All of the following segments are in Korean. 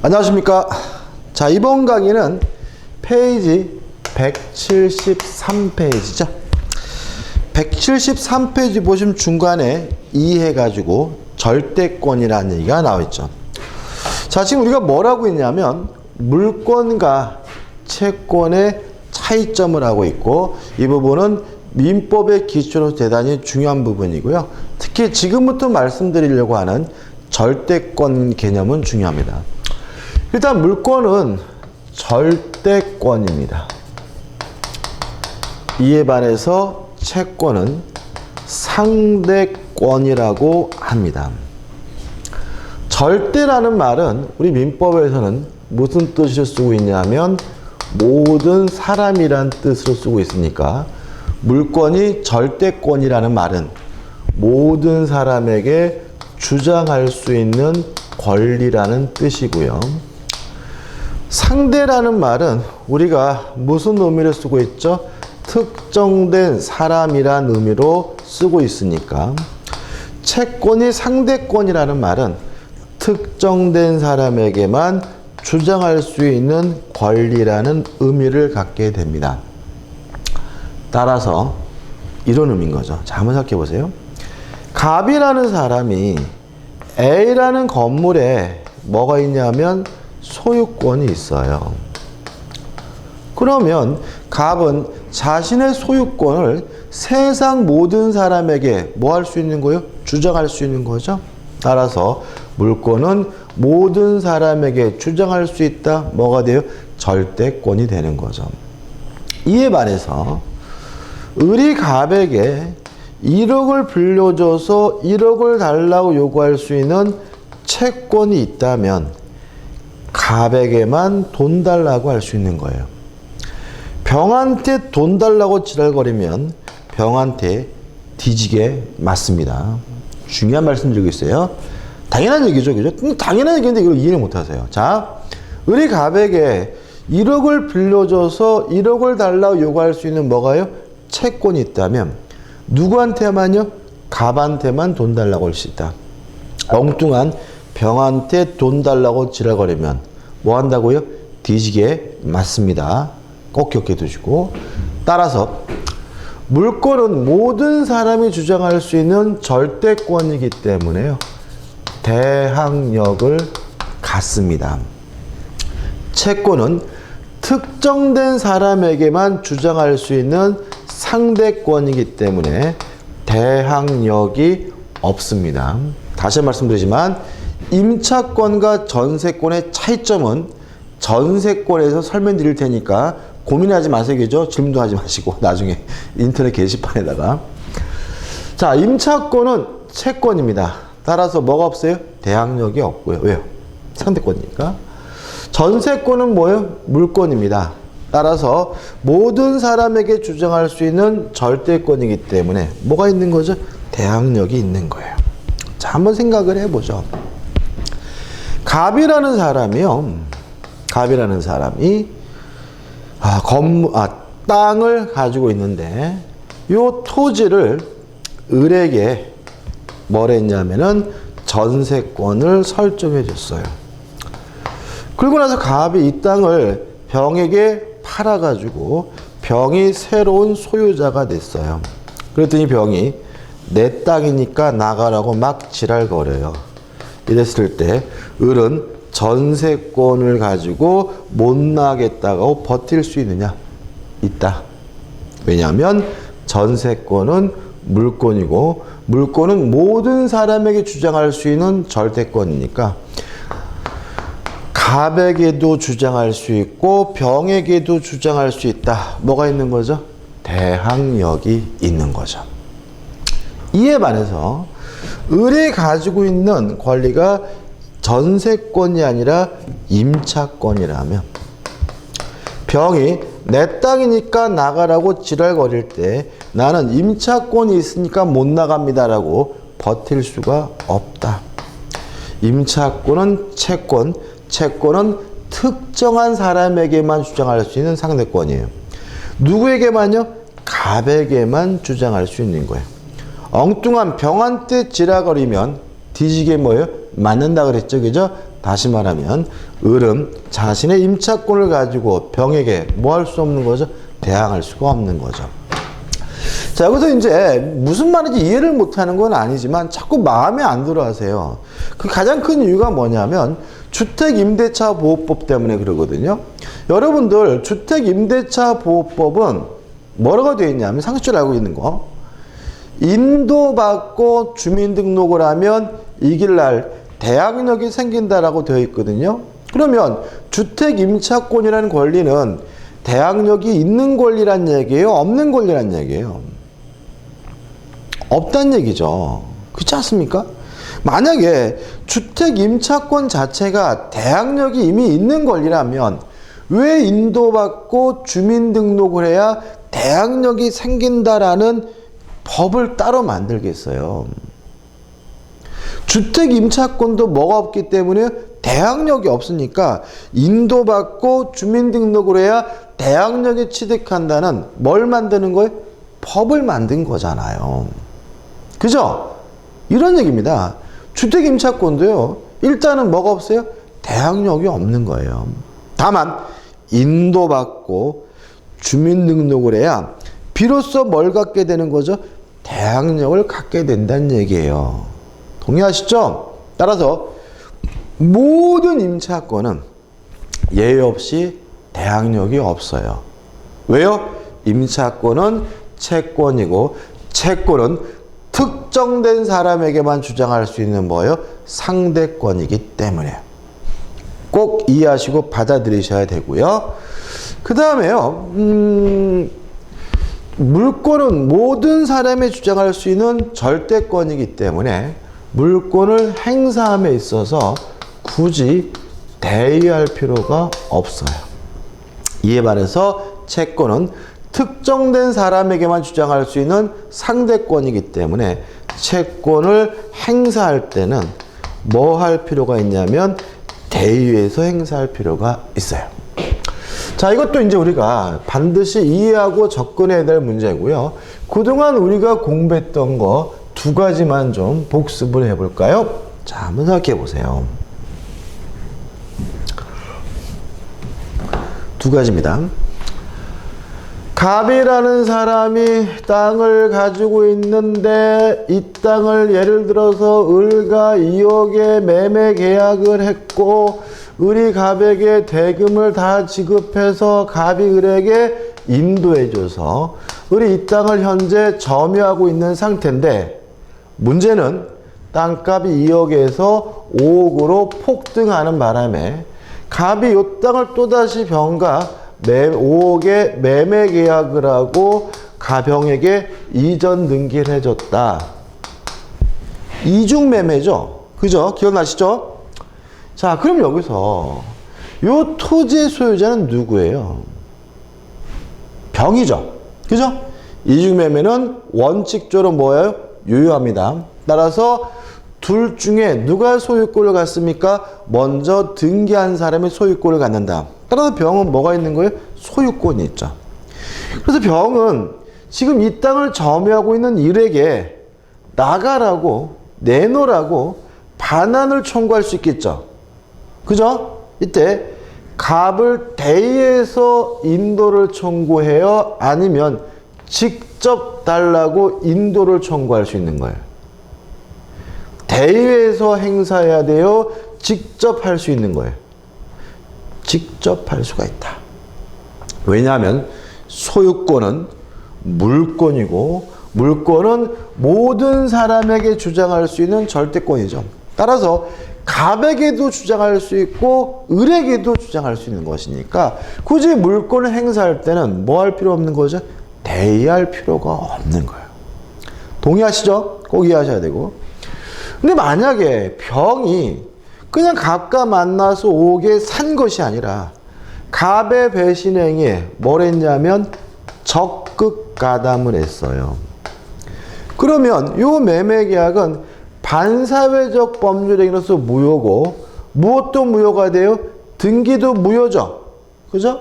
안녕하십니까. 자, 이번 강의는 페이지 173페이지죠. 173페이지 보시면 중간에 이해가지고 절대권이라는 얘기가 나와 있죠. 자, 지금 우리가 뭐라고 했냐면 물권과 채권의 차이점을 하고 있고, 이 부분은 민법의 기초로 대단히 중요한 부분이고요. 특히 지금부터 말씀드리려고 하는 절대권 개념은 중요합니다. 일단 물권은 절대권입니다. 이에 반해서 채권은 상대권이라고 합니다. 절대라는 말은 우리 민법에서는 무슨 뜻을 쓰고 있냐면 모든 사람이란 뜻으로 쓰고 있으니까, 물권이 절대권이라는 말은 모든 사람에게 주장할 수 있는 권리라는 뜻이고요. 상대라는 말은 우리가 무슨 의미를 쓰고 있죠? 특정된 사람이란 의미로 쓰고 있으니까, 채권이 상대권이라는 말은 특정된 사람에게만 주장할 수 있는 권리라는 의미를 갖게 됩니다. 따라서 이런 의미인 거죠. 자, 한번 생각해 보세요. 갑이라는 사람이 A라는 건물에 뭐가 있냐면 소유권이 있어요. 그러면 갑은 자신의 소유권을 세상 모든 사람에게 뭐 할 수 있는 거예요? 주장할 수 있는 거죠. 따라서 물권은 모든 사람에게 주장할 수 있다. 뭐가 돼요? 절대권이 되는 거죠. 이에 반해서 을이 갑에게 1억을 빌려줘서 1억을 달라고 요구할 수 있는 채권이 있다면 갑에게만 돈 달라고 할 수 있는 거예요. 병한테 돈 달라고 지랄거리면 병한테 뒤지게 맞습니다. 중요한 말씀 드리고 있어요. 당연한 얘기죠, 그죠? 당연한 얘기인데 이걸 이해를 못 하세요. 자, 을이 갑에게 1억을 빌려줘서 1억을 달라고 요구할 수 있는 뭐가요? 채권이 있다면 누구한테만요? 갑한테만 돈 달라고 할 수 있다. 엉뚱한 병한테 돈 달라고 지랄거리면 뭐 한다고요? 뒤지게 맞습니다. 꼭 기억해 두시고, 따라서 물권은 모든 사람이 주장할 수 있는 절대권이기 때문에요, 대항력을 갖습니다. 채권은 특정된 사람에게만 주장할 수 있는 상대권이기 때문에 대항력이 없습니다. 다시 말씀드리지만 임차권과 전세권의 차이점은 전세권에서 설명드릴 테니까 고민하지 마세요. 그죠? 질문도 하지 마시고 나중에 인터넷 게시판에다가. 자, 임차권은 채권입니다. 따라서 뭐가 없어요? 대항력이 없고요. 왜요? 상대권이니까. 전세권은 뭐예요? 물권입니다. 따라서 모든 사람에게 주장할 수 있는 절대권이기 때문에 뭐가 있는 거죠? 대항력이 있는 거예요. 자, 한번 생각을 해보죠. 갑이라는 사람이 땅을 가지고 있는데 요 토지를 을에게 뭘 했냐면은 전세권을 설정해 줬어요. 그리고 나서 갑이 이 땅을 병에게 팔아가지고 병이 새로운 소유자가 됐어요. 그랬더니 병이 내 땅이니까 나가라고 막 지랄거려요. 이랬을 때 을은 전세권을 가지고 못 나가겠다고 버틸 수 있느냐? 있다. 왜냐하면 전세권은 물권이고 물권은 모든 사람에게 주장할 수 있는 절대권이니까 갑에게도 주장할 수 있고 병에게도 주장할 수 있다. 뭐가 있는 거죠? 대항력이 있는 거죠. 이에 반해서 을이 가지고 있는 권리가 전세권이 아니라 임차권이라면, 병이 내 땅이니까 나가라고 지랄거릴 때 나는 임차권이 있으니까 못 나갑니다라고 버틸 수가 없다. 임차권은 채권, 채권은 특정한 사람에게만 주장할 수 있는 상대권이에요. 누구에게만요? 갑에게만 주장할 수 있는 거예요. 엉뚱한 병한테 지랄거리면 뒤지게 뭐예요? 맞는다 그랬죠. 그죠? 다시 말하면 을은 자신의 임차권을 가지고 병에게 뭐 할 수 없는 거죠? 대항할 수가 없는 거죠. 자, 여기서 이제 무슨 말인지 이해를 못하는 건 아니지만 자꾸 마음에 안 들어 하세요. 그 가장 큰 이유가 뭐냐면 주택임대차보호법 때문에 그러거든요. 여러분들 주택임대차보호법은 뭐라고 되어 있냐면 상식적으로 알고 있는 거, 인도받고 주민등록을 하면 이길날 대항력이 생긴다라고 되어 있거든요. 그러면 주택임차권이라는 권리는 대항력이 있는 권리란 얘기예요? 없는 권리란 얘기예요? 없다는 얘기죠. 그렇지 않습니까? 만약에 주택임차권 자체가 대항력이 이미 있는 권리라면 왜 인도받고 주민등록을 해야 대항력이 생긴다라는 법을 따로 만들겠어요? 주택임차권도 뭐가 없기 때문에 대항력이 없으니까 인도받고 주민등록을 해야 대항력이 취득한다는 뭘 만드는 거예요? 법을 만든 거잖아요. 그죠? 이런 얘기입니다. 주택임차권도요. 일단은 뭐가 없어요? 대항력이 없는 거예요. 다만 인도받고 주민등록을 해야 비로소 뭘 갖게 되는 거죠? 대항력을 갖게 된다는 얘기예요. 동의하시죠? 따라서 모든 임차권은 예외 없이 대항력이 없어요. 왜요? 임차권은 채권이고 채권은 특정된 사람에게만 주장할 수 있는 뭐예요? 상대권이기 때문에 꼭 이해하시고 받아들이셔야 되고요. 그 다음에요. 물권은 모든 사람이 주장할 수 있는 절대권이기 때문에 물권을 행사함에 있어서 굳이 대의할 필요가 없어요. 이에 반해서 채권은 특정된 사람에게만 주장할 수 있는 상대권이기 때문에 채권을 행사할 때는 뭐 할 필요가 있냐면 대의에서 행사할 필요가 있어요. 자, 이것도 이제 우리가 반드시 이해하고 접근해야 될 문제고요. 그동안 우리가 공부했던 거 두 가지만 좀 복습을 해볼까요? 자, 한번 생각해 보세요. 두 가지입니다. 갑이라는 사람이 땅을 가지고 있는데 이 땅을 예를 들어서 을과 2억에 매매 계약을 했고 을이 갑에게 대금을 다 지급해서 갑이 을에게 인도해줘서 을이 이 땅을 현재 점유하고 있는 상태인데 문제는 땅값이 2억에서 5억으로 폭등하는 바람에 갑이 이 땅을 또다시 병과 5억에 매매 계약을 하고 가병에게 이전 등기를 해줬다. 이중매매죠. 그죠? 기억나시죠? 자, 그럼 여기서 요 토지의 소유자는 누구예요? 병이죠. 그죠? 이중매매는 원칙적으로 뭐예요? 유효합니다. 따라서 둘 중에 누가 소유권을 갖습니까? 먼저 등기한 사람이 소유권을 갖는다. 따라서 병은 뭐가 있는 거예요? 소유권이 있죠. 그래서 병은 지금 이 땅을 점유하고 있는 을에게 나가라고, 내놓으라고 반환을 청구할 수 있겠죠. 그죠? 이때 갑을 대의해서 인도를 청구해요? 아니면 직접 달라고 인도를 청구할 수 있는 거예요? 대의해서 행사해야 돼요? 직접 할 수 있는 거예요? 직접 할 수가 있다. 왜냐하면 소유권은 물권이고 물권은 모든 사람에게 주장할 수 있는 절대권이죠. 따라서 갑에게도 주장할 수 있고 을에게도 주장할 수 있는 것이니까 굳이 물권을 행사할 때는 뭐 할 필요 없는 거죠? 대의할 필요가 없는 거예요. 동의하시죠? 꼭 이해하셔야 되고. 근데 만약에 병이 그냥 갑과 만나서 5억에 산 것이 아니라 갑의 배신행위에 뭘 했냐면 적극 가담을 했어요. 그러면 이 매매계약은 반사회적 법률행위로서 무효고 무엇도 무효가 돼요? 등기도 무효죠. 그죠?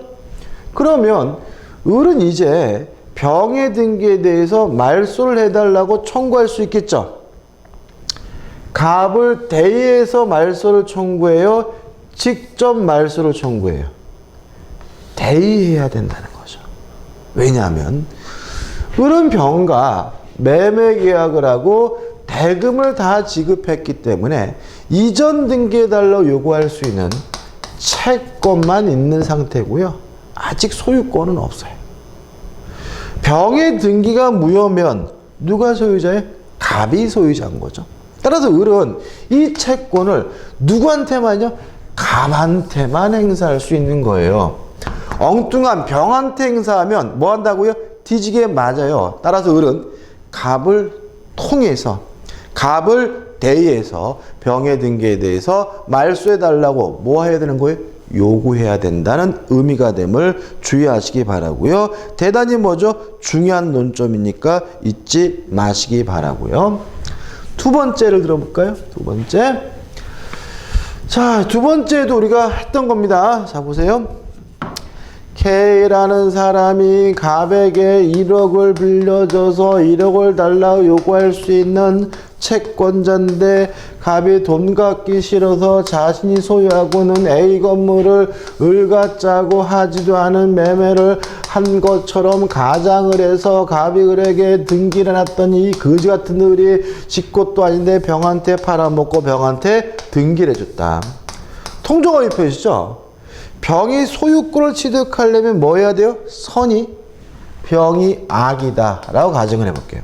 그러면 을은 이제 병의 등기에 대해서 말소를 해달라고 청구할 수 있겠죠. 갑을 대의해서 말소를 청구해요? 직접 말소를 청구해요? 대의해야 된다는 거죠. 왜냐하면 을은 병과 매매 계약을 하고 대금을 다 지급했기 때문에 이전 등기해달라고 요구할 수 있는 채권만 있는 상태고요. 아직 소유권은 없어요. 병의 등기가 무효면 누가 소유자예요? 갑이 소유자인 거죠. 따라서 을은 이 채권을 누구한테만요? 갑한테만 행사할 수 있는 거예요. 엉뚱한 병한테 행사하면 뭐 한다고요? 뒤지게 맞아요. 따라서 을은 갑을 통해서, 갑을 대의해서 병의 등기에 대해서 말소해달라고 뭐 해야 되는 거예요? 요구해야 된다는 의미가 됨을 주의하시기 바라고요. 대단히 뭐죠? 중요한 논점이니까 잊지 마시기 바라고요. 두 번째를 들어볼까요? 두 번째. 자, 두 번째도 우리가 했던 겁니다. 자, 보세요. K라는 사람이 갑에게 1억을 빌려줘서 1억을 달라고 요구할 수 있는 채권자인데 갑이 돈 갚기 싫어서 자신이 소유하고는 A 건물을 을과 짜고 하지도 않은 매매를 한 것처럼 가장을 해서 갑이 을에게 등기를 해놨더니 이 거지 같은 을이 지 것도 아닌데 병한테 팔아먹고 병한테 등기를 해줬다. 통정어휘 표시죠. 병이 소유권을 취득하려면 뭐 해야 돼요? 선이 병이 악이다 라고 가정을 해볼게요.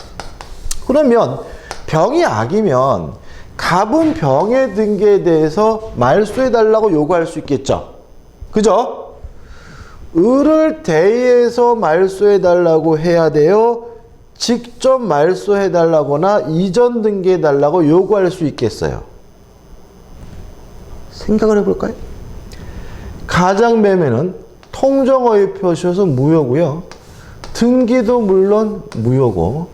그러면 병이 악이면 갑은 병의 등기에 대해서 말소해달라고 요구할 수 있겠죠. 그죠? 을을 대의해서 말소해달라고 해야 돼요? 직접 말소해달라거나 이전 등기해달라고 요구할 수 있겠어요? 생각을 해볼까요? 가장매매는 통정어휘 표시여서 무효고요. 등기도 물론 무효고,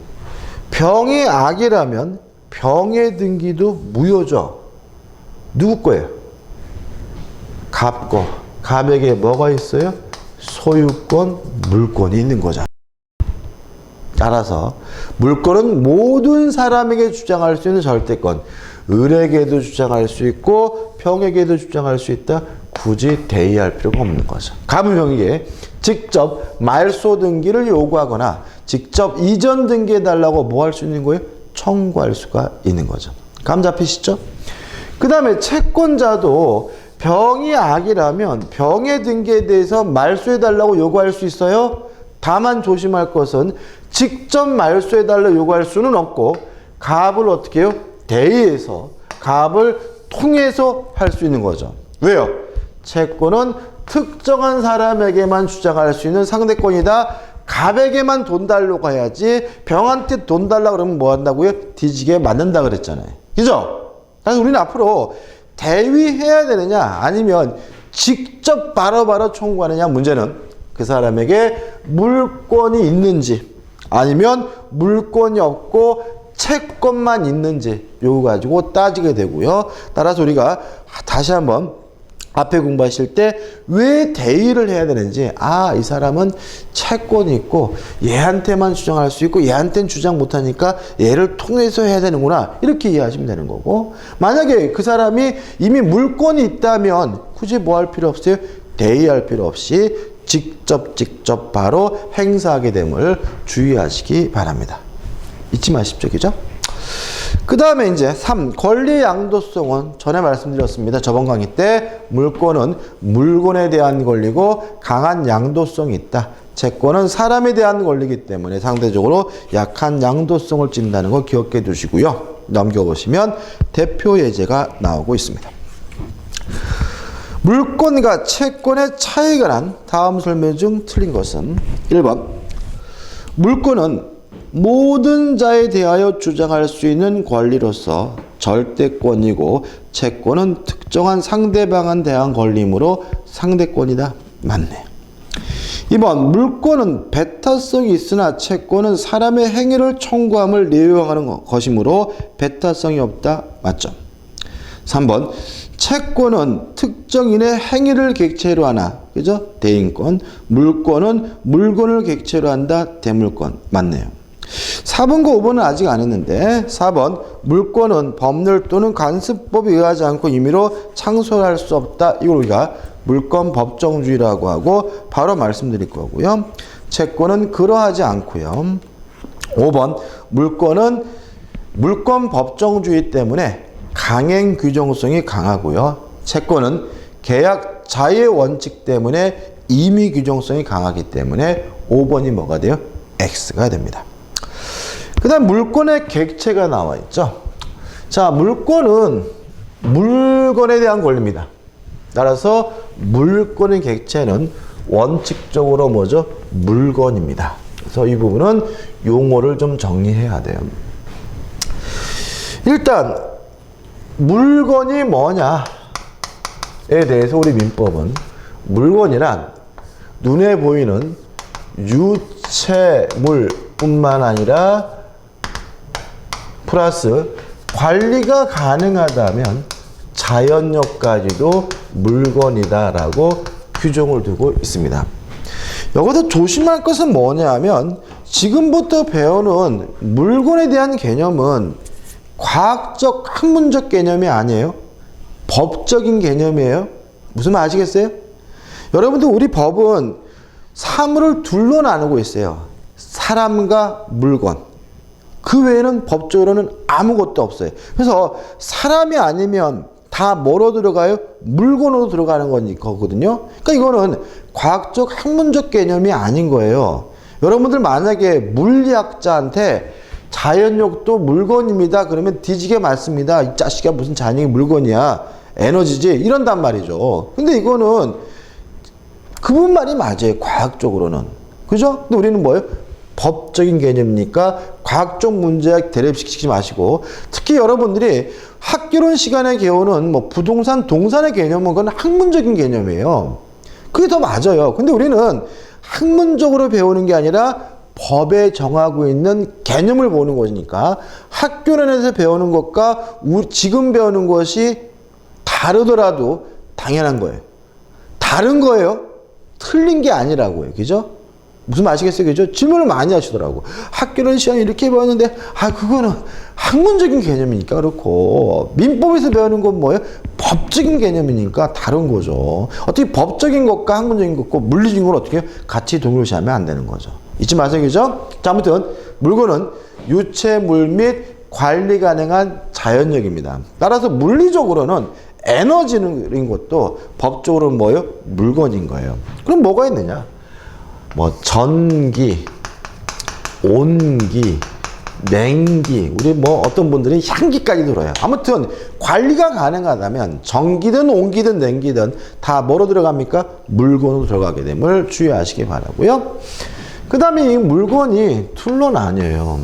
병이 악이라면 병의 등기도 무효죠. 누구 거예요? 갑 거. 갑에게 뭐가 있어요? 소유권, 물권이 있는 거잖아요. 따라서 물권은 모든 사람에게 주장할 수 있는 절대권. 을에게도 주장할 수 있고 병에게도 주장할 수 있다. 굳이 대의할 필요가 없는 거죠. 갑은 병에게 직접 말소 등기를 요구하거나 직접 이전 등기해달라고 뭐 할 수 있는 거예요? 청구할 수가 있는 거죠. 감 잡히시죠? 그 다음에 채권자도 병이 악이라면 병의 등기에 대해서 말소해달라고 요구할 수 있어요. 다만 조심할 것은 직접 말소해달라고 요구할 수는 없고 갑을 어떻게 해요? 대의해서 갑을 통해서 할 수 있는 거죠. 왜요? 채권은 특정한 사람에게만 주장할 수 있는 상대권이다. 갑에게만 돈 달라고 해야지 병한테 돈 달라고 그러면 뭐 한다고요? 뒤지게 맞는다 그랬잖아요. 그죠? 그래서 우리는 앞으로 대위해야 되느냐 아니면 직접 바로바로 청구하느냐 문제는 그 사람에게 물권이 있는지 아니면 물권이 없고 채권만 있는지 요거 가지고 따지게 되고요. 따라서 우리가 다시 한번 앞에 공부하실 때 왜 대의를 해야 되는지, 아, 이 사람은 채권이 있고 얘한테만 주장할 수 있고 얘한테는 주장 못하니까 얘를 통해서 해야 되는구나, 이렇게 이해하시면 되는 거고, 만약에 그 사람이 이미 물권이 있다면 굳이 뭐 할 필요 없어요? 대의할 필요 없이 직접 바로 행사하게 됨을 주의하시기 바랍니다. 잊지 마십시오. 그죠? 그 다음에 이제 3. 권리의 양도성은 전에 말씀드렸습니다. 저번 강의 때 물권은 물건에 대한 권리고 강한 양도성이 있다. 채권은 사람에 대한 권리이기 때문에 상대적으로 약한 양도성을 띈다는 거 기억해 두시고요. 넘겨보시면 대표 예제가 나오고 있습니다. 물권과 채권의 차이가 난 다음 설명 중 틀린 것은 1번. 물권은 모든 자에 대하여 주장할 수 있는 권리로서 절대권이고 채권은 특정한 상대방에 대한 권리이므로 상대권이다. 맞네. 2번. 물권은 배타성이 있으나 채권은 사람의 행위를 청구함을 내용하는 것이므로 배타성이 없다. 맞죠. 3번. 채권은 특정인의 행위를 객체로 하나, 그죠? 대인권. 물권은 물건을 객체로 한다. 대물권. 맞네요. 4번과 5번은 아직 안 했는데 4번 물권은 법률 또는 관습법에 의하지 않고 임의로 창설할 수 없다. 이걸 우리가 물권 법정주의라고 하고 바로 말씀드릴 거고요. 채권은 그러하지 않고요. 5번 물권은 물권 법정주의 때문에 강행 규정성이 강하고요. 채권은 계약 자유의 원칙 때문에 임의 규정성이 강하기 때문에 5번이 뭐가 돼요? X가 됩니다. 그 다음 물권의 객체가 나와 있죠. 자, 물권은 물건에 대한 권리입니다. 따라서 물권의 객체는 원칙적으로 뭐죠? 물건입니다. 그래서 이 부분은 용어를 좀 정리해야 돼요. 일단 물건이 뭐냐에 대해서 우리 민법은 물건이란 눈에 보이는 유체물뿐만 아니라 플러스 관리가 가능하다면 자연력까지도 물건이다라고 규정을 두고 있습니다. 여기서 조심할 것은 뭐냐면 지금부터 배우는 물건에 대한 개념은 과학적 학문적 개념이 아니에요. 법적인 개념이에요. 무슨 말 아시겠어요? 여러분들 우리 법은 사물을 둘로 나누고 있어요. 사람과 물건. 그 외에는 법적으로는 아무것도 없어요. 그래서 사람이 아니면 다 뭐로 들어가요? 물건으로 들어가는 거거든요. 그러니까 이거는 과학적 학문적 개념이 아닌 거예요. 여러분들 만약에 물리학자한테 자연력도 물건입니다. 그러면 뒤지게 맞습니다. 이 자식아 무슨 자연력이 물건이야. 에너지지. 이런단 말이죠. 근데 이거는 그분 말이 맞아요. 과학적으로는. 그죠? 근데 우리는 뭐예요? 법적인 개념이니까 과학적 문제에 대립시키지 마시고 특히 여러분들이 학교론 시간에 배우는 뭐 부동산, 동산의 개념은 그건 학문적인 개념이에요. 그게 더 맞아요. 근데 우리는 학문적으로 배우는 게 아니라 법에 정하고 있는 개념을 보는 거니까 학교론에서 배우는 것과 지금 배우는 것이 다르더라도 당연한 거예요. 다른 거예요. 틀린 게 아니라고요. 그죠? 무슨 말 아시겠어요? 그죠? 질문을 많이 하시더라고. 학교론 시간에 이렇게 배웠는데, 그거는 학문적인 개념이니까 그렇고, 민법에서 배우는 건 뭐예요? 법적인 개념이니까 다른 거죠. 어떻게 법적인 것과 학문적인 것과 물리적인 걸 어떻게 같이 동일시하면 안 되는 거죠. 잊지 마세요. 그죠? 자, 아무튼, 물건은 유체물 및 관리 가능한 자연력입니다. 따라서 물리적으로는 에너지인 것도 법적으로는 뭐예요? 물건인 거예요. 그럼 뭐가 있느냐? 뭐 전기, 온기, 냉기, 우리 뭐 어떤 분들이 향기까지 들어요. 아무튼 관리가 가능하다면 전기든 온기든 냉기든 다 뭐로 들어갑니까? 물건으로 들어가게 됨을 주의하시기 바라고요. 그 다음에 이 물건이 둘로 나뉘어요.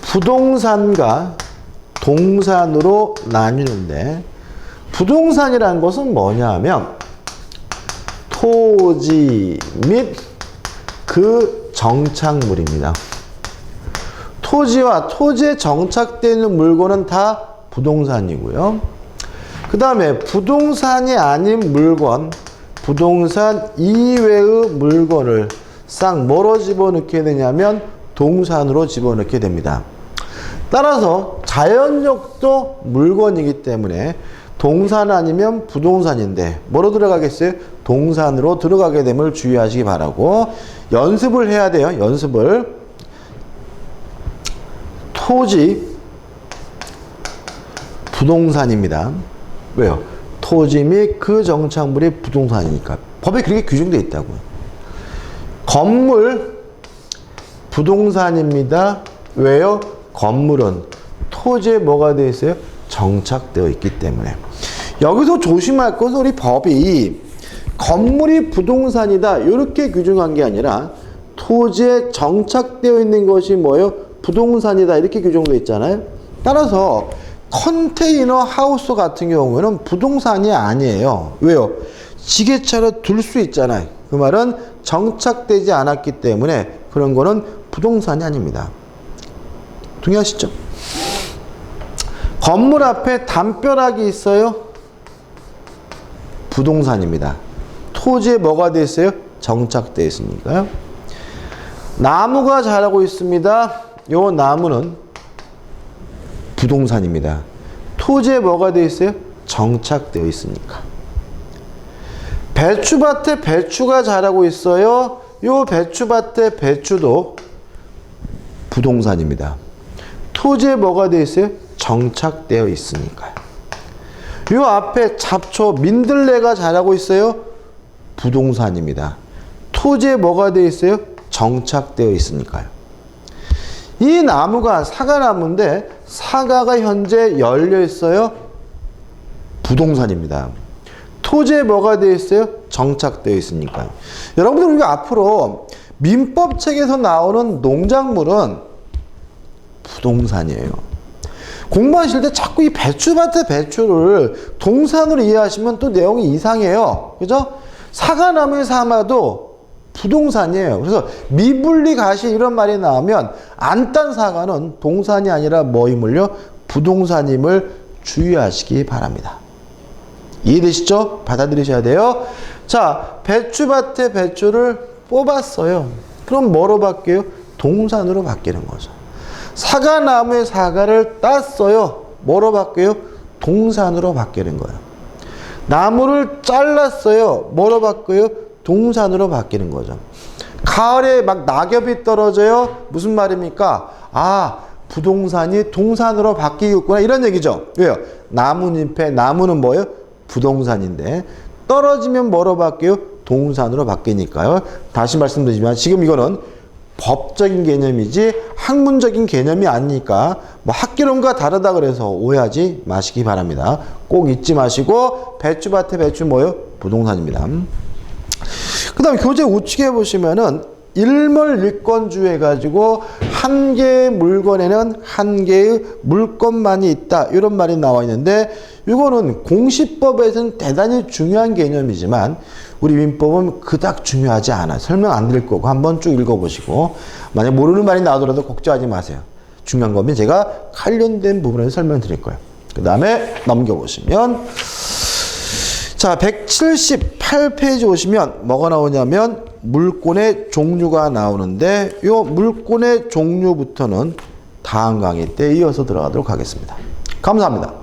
부동산과 동산으로 나뉘는데 부동산이라는 것은 뭐냐 하면 토지 및 그 정착물입니다. 토지와 토지에 정착되어 있는 물건은 다 부동산이고요. 그 다음에 부동산이 아닌 물건, 부동산 이외의 물건을 싹 뭐로 집어넣게 되냐면 동산으로 집어넣게 됩니다. 따라서 자연력도 물건이기 때문에 동산 아니면 부동산인데 뭐로 들어가겠어요? 동산으로 들어가게 됨을 주의하시기 바라고 연습을 해야 돼요. 연습을. 토지 부동산입니다. 왜요? 토지 및 그 정착물이 부동산이니까. 법에 그렇게 규정되어 있다고요. 건물 부동산입니다. 왜요? 건물은 토지에 뭐가 되어 있어요? 정착되어 있기 때문에. 여기서 조심할 것은 우리 법이 건물이 부동산이다 이렇게 규정한 게 아니라 토지에 정착되어 있는 것이 뭐예요? 부동산이다 이렇게 규정되어 있잖아요. 따라서 컨테이너 하우스 같은 경우에는 부동산이 아니에요. 왜요? 지게차로 둘 수 있잖아요. 그 말은 정착되지 않았기 때문에 그런 거는 부동산이 아닙니다. 동의하시죠? 건물 앞에 담벼락이 있어요? 부동산입니다. 토지에 뭐가 되어 있어요? 정착되어 있으니까요. 나무가 자라고 있습니다. 요 나무는 부동산입니다. 토지에 뭐가 되어 있어요? 정착되어 있으니까. 배추밭에 배추가 자라고 있어요. 요 배추밭에 배추도 부동산입니다. 토지에 뭐가 되어 있어요? 정착되어 있으니까요. 요 앞에 잡초, 민들레가 자라고 있어요. 부동산입니다. 토지에 뭐가 되어 있어요? 정착되어 있으니까요. 이 나무가 사과나무인데 사과가 현재 열려 있어요. 부동산입니다. 토지에 뭐가 되어 있어요? 정착되어 있으니까요. 여러분들 우리가 앞으로 민법책에서 나오는 농작물은 부동산이에요. 공부하실 때 자꾸 이 배추밭의 배추를 동산으로 이해하시면 또 내용이 이상해요. 그죠? 사과나무의 사마도 부동산이에요. 그래서 미분리 가시 이런 말이 나오면 안 딴 사과는 동산이 아니라 뭐임을요? 부동산임을 주의하시기 바랍니다. 이해되시죠? 받아들이셔야 돼요. 자, 배추밭에 배추를 뽑았어요. 그럼 뭐로 바뀌어요? 동산으로 바뀌는 거죠. 사과나무의 사과를 땄어요. 뭐로 바뀌어요? 동산으로 바뀌는 거예요. 나무를 잘랐어요. 뭐로 바뀌어요? 동산으로 바뀌는 거죠. 가을에 막 낙엽이 떨어져요. 무슨 말입니까? 아, 부동산이 동산으로 바뀌겠구나 이런 얘기죠. 왜요? 나뭇잎에 나무는 뭐예요? 부동산인데 떨어지면 뭐로 바뀌어요? 동산으로 바뀌니까요. 다시 말씀드리지만 지금 이거는 법적인 개념이지 학문적인 개념이 아니니까 뭐 학개론과 다르다 그래서 오해하지 마시기 바랍니다. 꼭 잊지 마시고 배추밭에 배추 뭐예요? 부동산입니다. 그 다음에 교재 우측에 보시면은 일몰일건주 해가지고 한 개의 물건에는 한 개의 물건만이 있다 이런 말이 나와 있는데 이거는 공시법에서는 대단히 중요한 개념이지만 우리 민법은 그닥 중요하지 않아요. 설명 안 드릴 거고 한번 쭉 읽어보시고 만약 모르는 말이 나오더라도 걱정하지 마세요. 중요한 거면 제가 관련된 부분에서 설명드릴 거예요. 그 다음에 넘겨보시면 자 178페이지 오시면 뭐가 나오냐면 물권의 종류가 나오는데 이 물권의 종류부터는 다음 강의 때 이어서 들어가도록 하겠습니다. 감사합니다.